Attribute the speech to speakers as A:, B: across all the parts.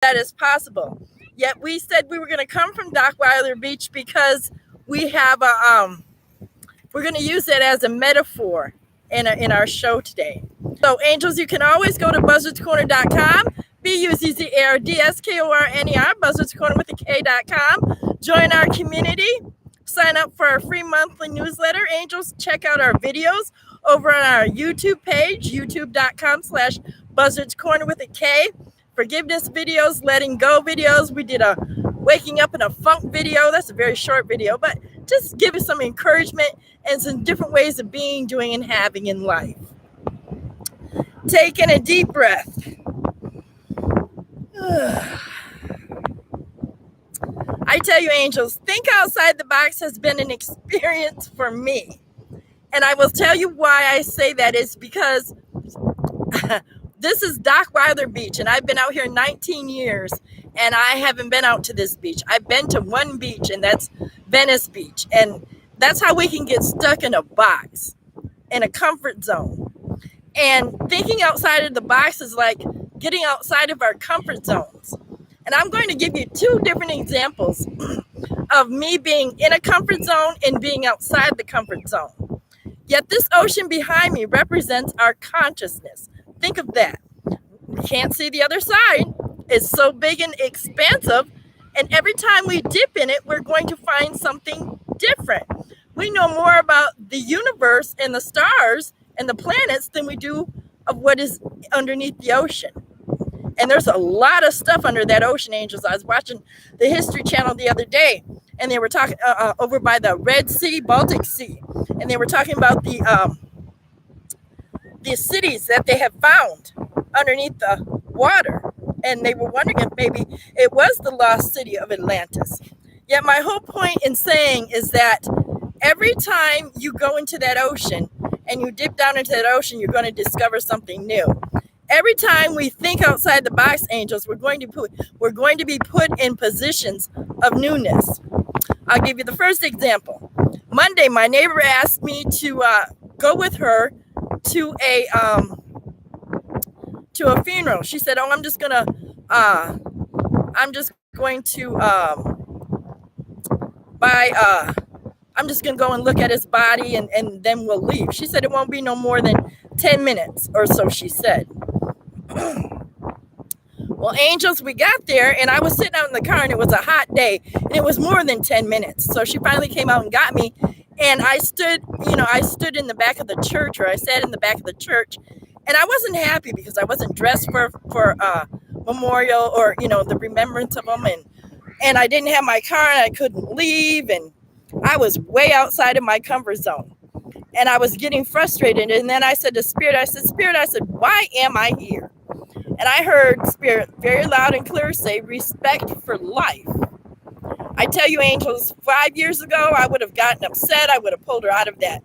A: that is possible. Yet we said we were going to come from Dockwiler Beach because we have a we're going to use it as a metaphor in our show today. So angels, you can always go to BUZZARDSKORNER.com, BUZZARDSKORNER, BUZZARDSKORNER with a K.com. Join our community. Sign up for our free monthly newsletter. Angels, check out our videos over on our YouTube page, youtube.com/BuzzardsKorner with a K. Forgiveness videos, letting go videos. We did a waking up in a funk video. That's a very short video, but just give us some encouragement and some different ways of being, doing, and having in life. Taking a deep breath. I tell you, angels, think outside the box has been an experience for me. And I will tell you why I say that is because this is Dockwiler Beach, and I've been out here 19 years, and I haven't been out to this beach. I've been to one beach, and that's Venice Beach. And that's how we can get stuck in a box, in a comfort zone. And thinking outside of the box is like getting outside of our comfort zones. And I'm going to give you two different examples of me being in a comfort zone and being outside the comfort zone. Yet this ocean behind me represents our consciousness. Think of that. We can't see the other side. It's so big and expansive. And every time we dip in it, we're going to find something different. We know more about the universe and the stars and the planets than we do of what is underneath the ocean. And there's a lot of stuff under that ocean, angels. I was watching the History Channel the other day, and they were talking over by the Red Sea, Baltic Sea, and they were talking about the cities that they have found underneath the water. And they were wondering if maybe it was the lost city of Atlantis. Yet my whole point in saying is that every time you go into that ocean and you dip down into that ocean, you're going to discover something new. Every time we think outside the box, angels, we're going to be put in positions of newness. I'll give you the first example. Monday, my neighbor asked me to go with her to a funeral. She said, "Oh, I'm just going to go and look at his body and then we'll leave." She said it won't be no more than 10 minutes or so, she said. Well, angels, we got there and I was sitting out in the car and it was a hot day and it was more than 10 minutes. So she finally came out and got me, and I stood in the back of the church, or I sat in the back of the church, and I wasn't happy because I wasn't dressed for memorial or, the remembrance of them. And I didn't have my car and I couldn't leave, and I was way outside of my comfort zone. And I was getting frustrated. And then I said to Spirit, why am I here? And I heard Spirit very loud and clear say, respect for life. I tell you, angels, 5 years ago, I would have gotten upset. I would have pulled her out of the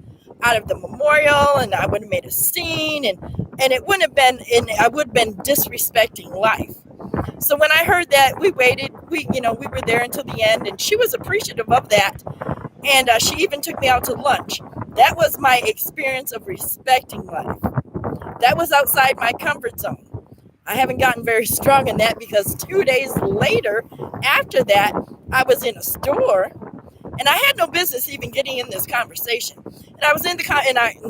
A: memorial, and I would have made a scene, and it wouldn't have been, and I would have been disrespecting life. So when I heard that, we waited. We were there until the end, and she was appreciative of that. And she even took me out to lunch. That was my experience of respecting life. That was outside my comfort zone. I haven't gotten very strong in that because 2 days later, after that, I was in a store, and I had no business even getting in this conversation. And I was in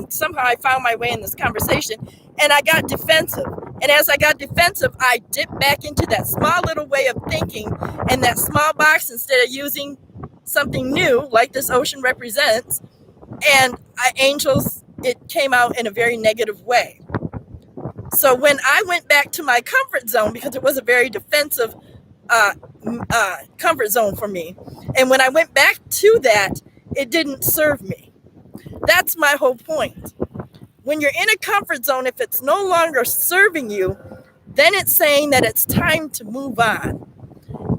A: somehow I found my way in this conversation, and I got defensive. And as I got defensive, I dipped back into that small little way of thinking and that small box instead of using something new like this ocean represents. And angels, it came out in a very negative way. So when I went back to my comfort zone, because it was a very defensive comfort zone for me, and when I went back to that, it didn't serve me. That's my whole point. When you're in a comfort zone, if it's no longer serving you, then it's saying that it's time to move on.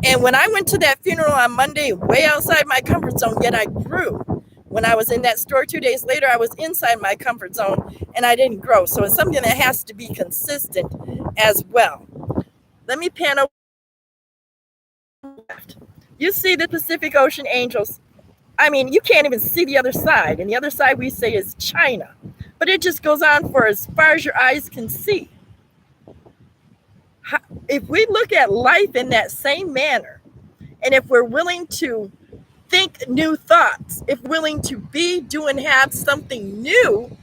A: And when I went to that funeral on Monday, way outside my comfort zone, yet I grew. When I was in that store 2 days later, I was inside my comfort zone and I didn't grow. So it's something that has to be consistent as well. Let me pan over left. You see the Pacific Ocean, angels. I mean, you can't even see the other side. And the other side we say is China. But it just goes on for as far as your eyes can see. If we look at life in that same manner, and if we're willing to think new thoughts, if willing to be, do, and have something new,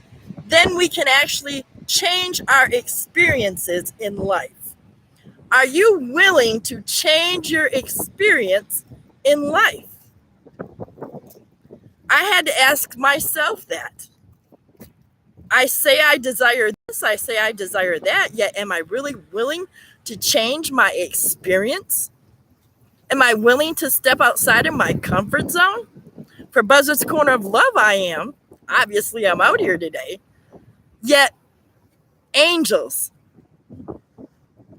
A: then we can actually change our experiences in life. Are you willing to change your experience in life? I had to ask myself that. I say I desire this, I say I desire that, yet am I really willing to change my experience? Am I willing to step outside of my comfort zone? For Buzzard's Corner of Love, I am. Obviously, I'm out here today. Yet, angels,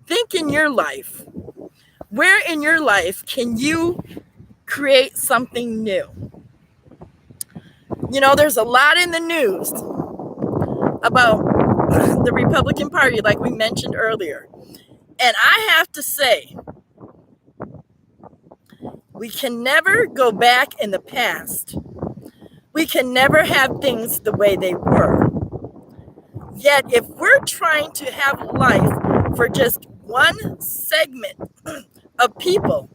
A: think in your life. Where in your life can you create something new? You know, there's a lot in the news about the Republican Party, like we mentioned earlier. And I have to say, we can never go back in the past. We can never have things the way they were. Yet, if we're trying to have life for just one segment of people,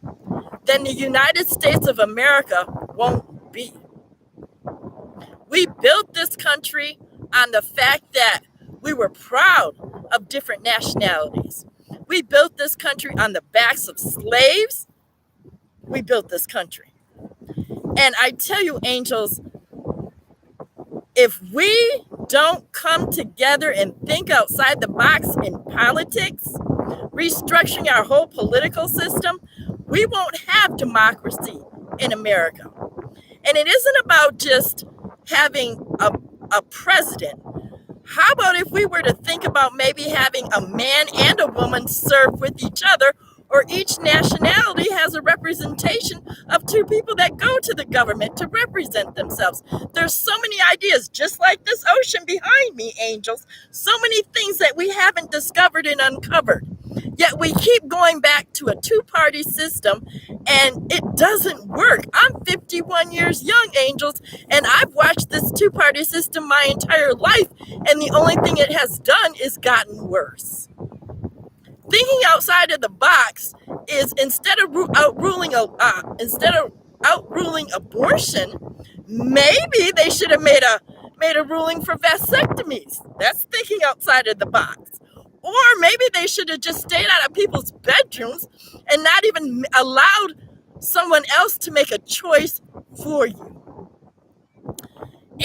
A: then the United States of America won't be. We built this country on the fact that we were proud of different nationalities. We built this country on the backs of slaves. We built this country. And I tell you, angels, if we don't come together and think outside the box in politics, restructuring our whole political system, we won't have democracy in America. And it isn't about just having a president. How about if we were to think about maybe having a man and a woman serve with each other, or each nationality has a representation of two people that go to the government to represent themselves. There's so many ideas, just like this ocean behind me, angels. So many things that we haven't discovered and uncovered. Yet we keep going back to a two-party system, and it doesn't work. I'm 51 years young, angels, and I've watched this two-party system my entire life, and the only thing it has done is gotten worse. Thinking outside of the box is instead of outruling abortion, maybe they should have made a ruling for vasectomies. That's thinking outside of the box. Or maybe they should have just stayed out of people's bedrooms and not even allowed someone else to make a choice for you.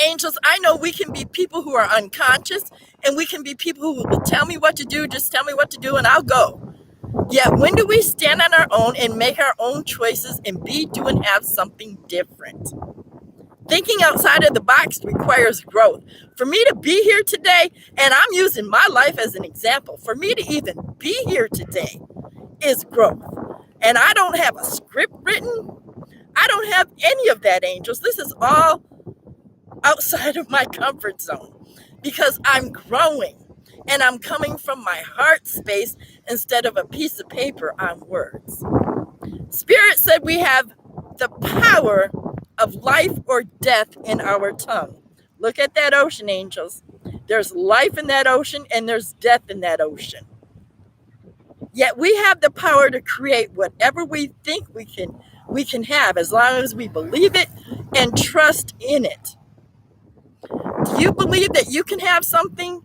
A: Angels, I know we can be people who are unconscious, and we can be people who will tell me what to do, just tell me what to do, and I'll go. Yet when do we stand on our own and make our own choices and be, do, and have something different? Thinking outside of the box requires growth. For me to be here today, and I'm using my life as an example, for me to even be here today is growth. And I don't have a script written. I don't have any of that, angels. This is all outside of my comfort zone because I'm growing and I'm coming from my heart space instead of a piece of paper on words. Spirit said we have the power of life or death in our tongue. Look at that ocean, angels. There's life in that ocean and there's death in that ocean. Yet we have the power to create whatever we think we can have, as long as we believe it and trust in it. Do you believe that you can have something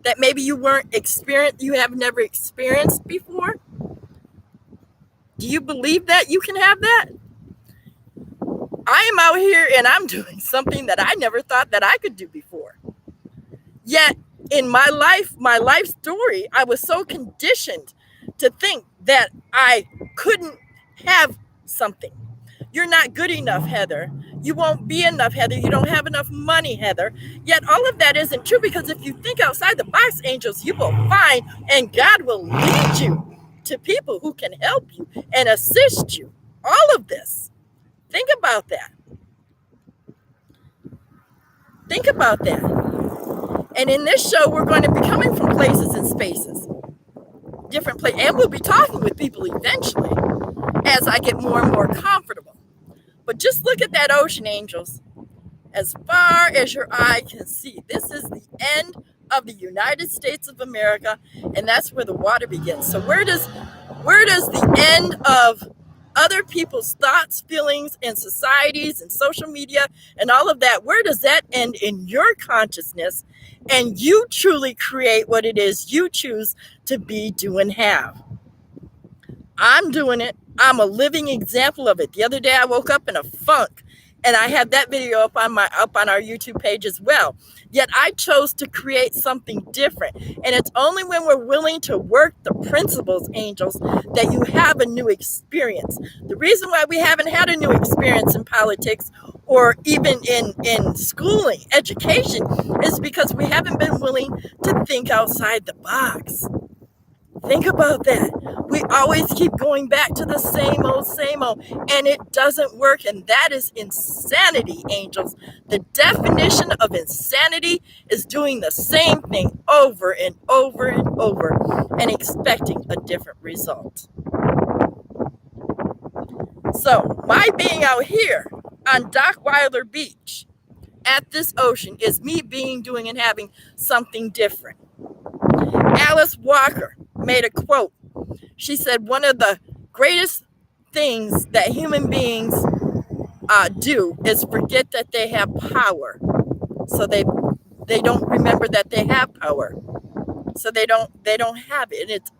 A: that maybe you have never experienced before? Do you believe that you can have that? I am out here and I'm doing something that I never thought that I could do before. Yet in my life story, I was so conditioned to think that I couldn't have something. You're not good enough, Heather. You won't be enough, Heather. You don't have enough money, Heather. Yet all of that isn't true, because if you think outside the box, angels, you will find, and God will lead you to people who can help you and assist you. All of this. Think about that. Think about that. And in this show, we're going to be coming from places and spaces. Different places. And we'll be talking with people eventually as I get more and more comfortable. But just look at that ocean, angels. As far as your eye can see, this is the end of the United States of America, and that's where the water begins. So where does the end of other people's thoughts, feelings, and societies and social media and all of that, where does that end in your consciousness? And you truly create what it is you choose to be, do, and have. I'm doing it. I'm a living example of it. The other day I woke up in a funk, and I had that video up on our YouTube page as well. Yet I chose to create something different. And it's only when we're willing to work the principles, angels, that you have a new experience. The reason why we haven't had a new experience in politics or even in schooling, education, is because we haven't been willing to think outside the box. Think about that. We always keep going back to the same old, and it doesn't work. And that is insanity, angels. The definition of insanity is doing the same thing over and over and over and expecting a different result. So, my being out here on Dockwiler Beach at this ocean is me being, doing, and having something different. Alice Walker made a quote. She said one of the greatest things that human beings do is forget that they have power. So they don't remember that they have power. So they don't have it. It's,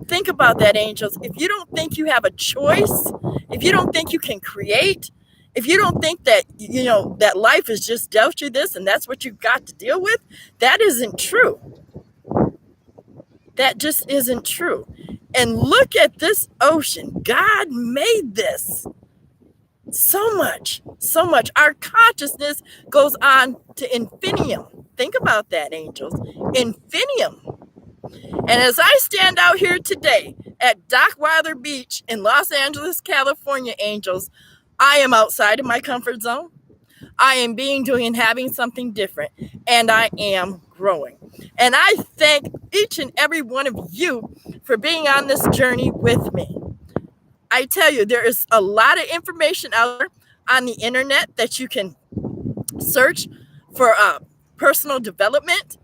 A: think about that, angels. If you don't think you have a choice, if you don't think you can create, if you don't think that that life has just dealt you this and that's what you've got to deal with, that isn't true. That just isn't true. And look at this ocean. God made this. So much. Our consciousness goes on to infinitum. Think about that, angels. Infinitum. And as I stand out here today at Dockwiler Beach in Los Angeles, California, angels, I am outside of my comfort zone. I am being, doing, and having something different. And I am growing. And I thank each and every one of you for being on this journey with me. I tell you, there is a lot of information out there on the internet that you can search for personal development.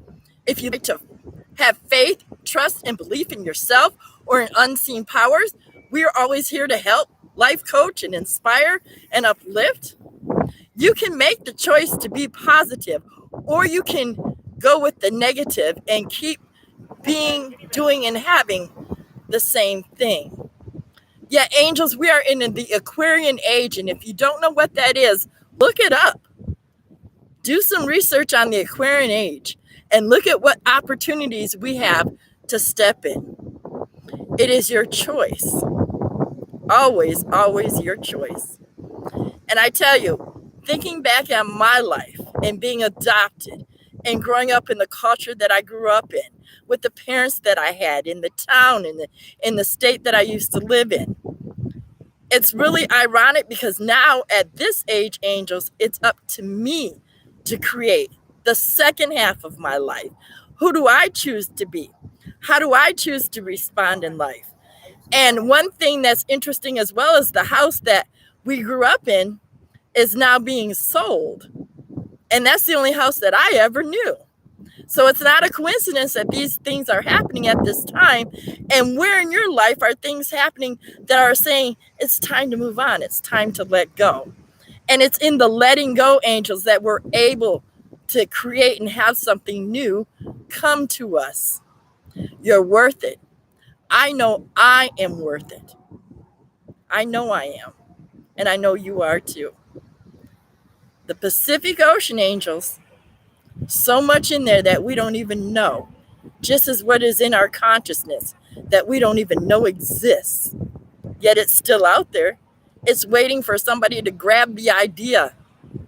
A: If you like to have faith, trust, and belief in yourself or in unseen powers, we are always here to help, life coach, and inspire and uplift. You can make the choice to be positive, or you can go with the negative and keep being, doing, and having the same thing. Yeah, angels, we are in the Aquarian age, and if you don't know what that is, look it up. Do some research on the Aquarian age and look at what opportunities we have to step in. It is your choice. Always, always your choice. And I tell you, thinking back on my life and being adopted and growing up in the culture that I grew up in, with the parents that I had, in the town, in the state that I used to live in, it's really ironic because now at this age, angels, it's up to me to create the second half of my life. Who do I choose to be? How do I choose to respond in life? And one thing that's interesting as well is the house that we grew up in is now being sold. And that's the only house that I ever knew. So it's not a coincidence that these things are happening at this time. And where in your life are things happening that are saying it's time to move on, it's time to let go? And it's in the letting go, angels, that we're able to create and have something new come to us. You're worth it. I know I am worth it. I know I am. And I know you are too. The Pacific Ocean, angels, so much in there that we don't even know, just as what is in our consciousness that we don't even know exists, yet it's still out there. It's waiting for somebody to grab the idea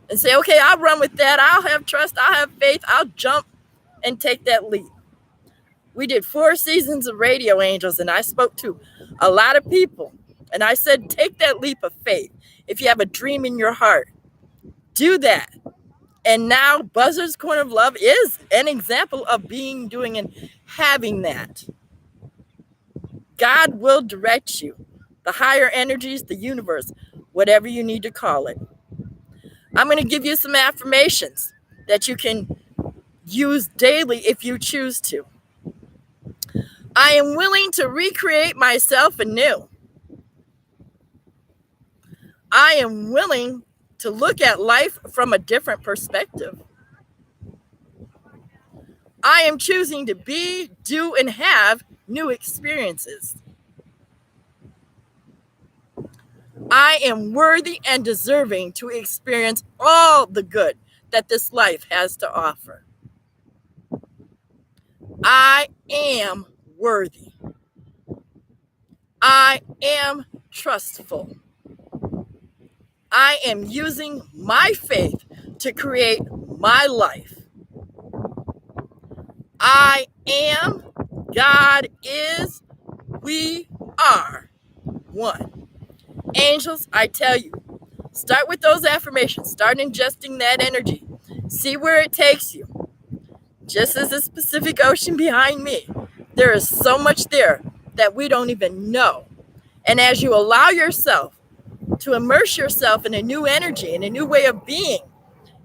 A: and say, okay, I'll run with that. I'll have trust. I'll have faith. I'll jump and take that leap. We did 4 seasons of Radio Angels, and I spoke to a lot of people, and I said, take that leap of faith. If you have a dream in your heart, do that. And now Buzzard's Corner of Love is an example of being, doing, and having that. God will direct you. The higher energies, the universe, whatever you need to call it. I'm going to give you some affirmations that you can use daily if you choose to. I am willing to recreate myself anew. I am willing to look at life from a different perspective. I am choosing to be, do, and have new experiences. I am worthy and deserving to experience all the good that this life has to offer. I am worthy. I am trustful. I am using my faith to create my life. I am, God is, we are one. Angels, I tell you, start with those affirmations. Start ingesting that energy. See where it takes you. Just as the Pacific Ocean behind me, there is so much there that we don't even know. And as you allow yourself to immerse yourself in a new energy, in a new way of being,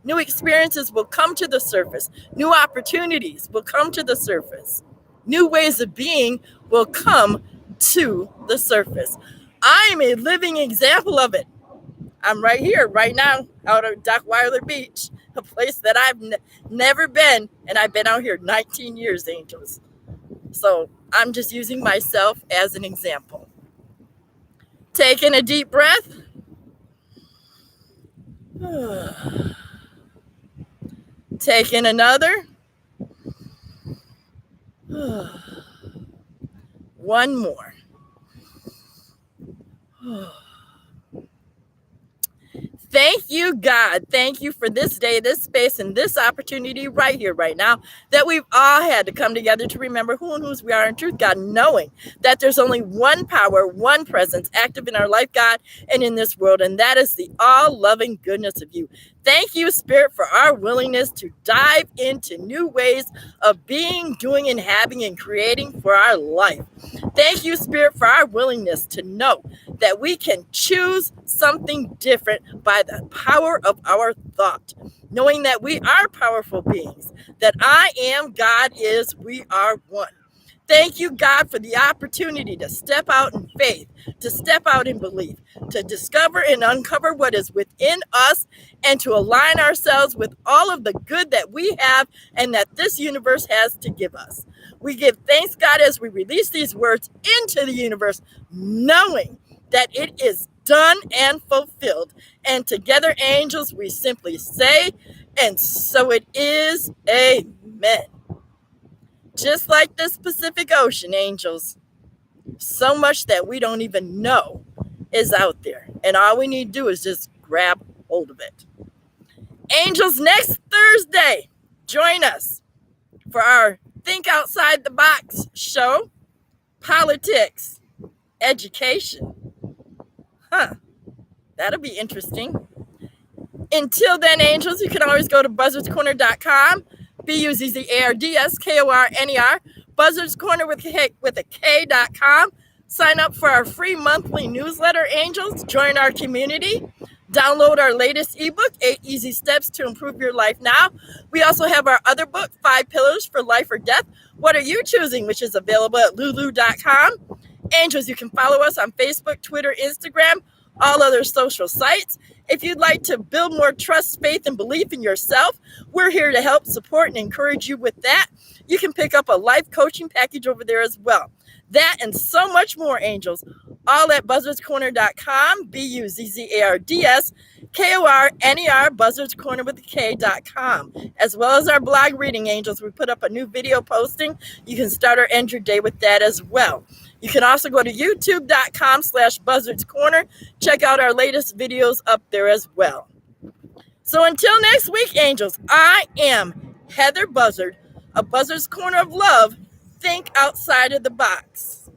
A: new experiences will come to the surface. New opportunities will come to the surface. New ways of being will come to the surface. I am a living example of it. I'm right here, right now, out of Dockwiler Beach, a place that I've never been, and I've been out here 19 years, angels. So I'm just using myself as an example. Taking a deep breath. Taking another. One more. Thank you, God. Thank you for this day, this space, and this opportunity right here, right now, that we've all had to come together to remember who and whose we are in truth, God, knowing that there's only one power, one presence active in our life, God, and in this world, and that is the all-loving goodness of you. Thank you, Spirit, for our willingness to dive into new ways of being, doing, and having and creating for our life. Thank you, Spirit, for our willingness to know that we can choose something different by the power of our thought, knowing that we are powerful beings, that I am, God is, we are one. Thank you, God, for the opportunity to step out in faith, to step out in belief, to discover and uncover what is within us, and to align ourselves with all of the good that we have and that this universe has to give us. We give thanks, God, as we release these words into the universe, knowing that it is done and fulfilled. And together, angels, we simply say, and so it is, amen. Just like this Pacific Ocean, angels, so much that we don't even know is out there. And all we need to do is just grab hold of it. Angels, next Thursday, join us for our Think Outside the Box show, politics, education. That'll be interesting. Until then, angels, you can always go to BUZZARDSKORNER.com, BUZZARDSKORNER, Buzzards Corner with a K.com. Sign up for our free monthly newsletter, angels. Join our community. Download our latest ebook, 8 Easy Steps to Improve Your Life Now. We also have our other book, 5 Pillars for Life or Death. What are you choosing? Which is available at lulu.com. Angels, you can follow us on Facebook, Twitter, Instagram, all other social sites. If you'd like to build more trust, faith, and belief in yourself, we're here to help, support, and encourage you with that. You can pick up a life coaching package over there as well. That and so much more, angels, all at BUZZARDSKORNER.com, BUZZARDSKORNER, Buzzards Corner with a K.com, as well as our blog reading, angels. We put up a new video posting. You can start or end your day with that as well. You can also go to youtube.com/BuzzardsKorner. Check out our latest videos up there as well. So until next week, angels, I am Heather Buzzard, a Buzzard's Corner of Love. Think outside of the box.